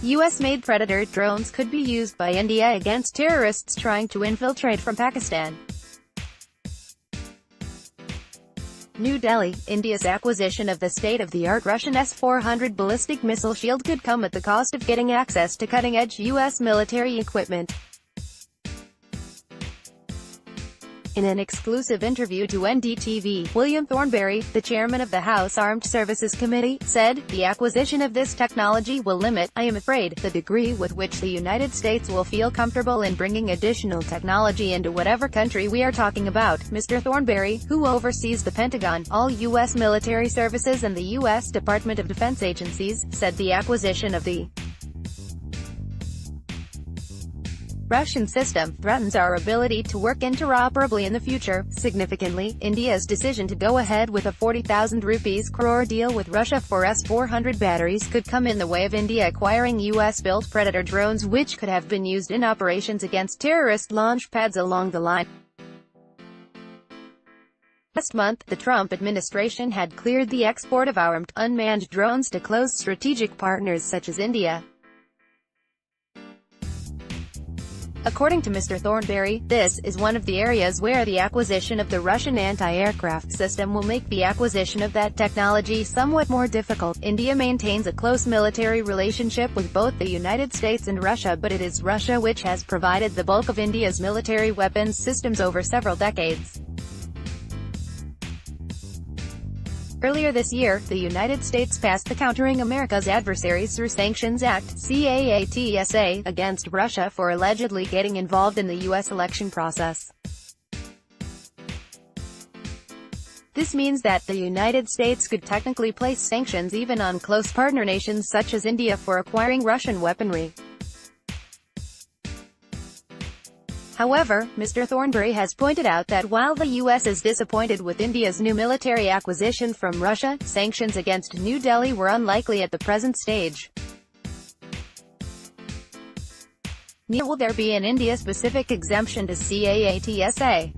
US-made Predator drones could be used by India against terrorists trying to infiltrate from Pakistan. New Delhi, India's acquisition of the state-of-the-art Russian S-400 ballistic missile shield could come at the cost of getting access to cutting-edge U.S. military equipment. In an exclusive interview to NDTV, William Thornberry, the chairman of the House Armed Services Committee, said, "The acquisition of this technology will limit, I am afraid, the degree with which the United States will feel comfortable in bringing additional technology into whatever country we are talking about." Mr. Thornberry, who oversees the Pentagon, all U.S. military services and the U.S. Department of Defense agencies, said the acquisition of the Russian system threatens our ability to work interoperably in the future. Significantly, India's decision to go ahead with a 40,000 rupees crore deal with Russia for S-400 batteries could come in the way of India acquiring US-built Predator drones, which could have been used in operations against terrorist launch pads along the line. Last month, the Trump administration had cleared the export of armed, unmanned drones to close strategic partners such as India. According to Mr. Thornberry, this is one of the areas where the acquisition of the Russian anti-aircraft system will make the acquisition of that technology somewhat more difficult. India maintains a close military relationship with both the United States and Russia, but it is Russia which has provided the bulk of India's military weapons systems over several decades. Earlier this year, the United States passed the Countering America's Adversaries Through Sanctions Act, CAATSA, against Russia for allegedly getting involved in the U.S. election process. This means that the United States could technically place sanctions even on close partner nations such as India for acquiring Russian weaponry. However, Mr. Thornberry has pointed out that while the U.S. is disappointed with India's new military acquisition from Russia, sanctions against New Delhi were unlikely at the present stage. Neither will there be an India-specific exemption to CAATSA.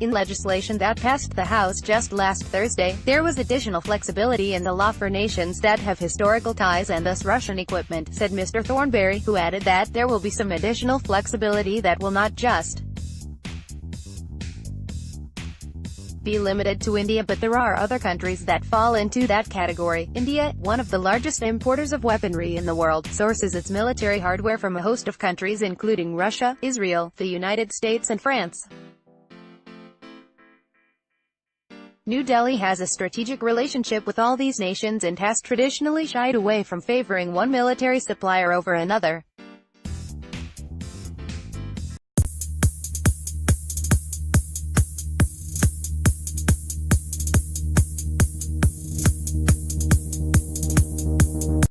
In legislation that passed the House just last Thursday, there was additional flexibility in the law for nations that have historical ties and thus Russian equipment, said Mr. Thornberry, who added that there will be some additional flexibility that will not just be limited to India, but there are other countries that fall into that category. India, one of the largest importers of weaponry in the world, sources its military hardware from a host of countries including Russia, Israel, the United States and France. New Delhi has a strategic relationship with all these nations and has traditionally shied away from favoring one military supplier over another.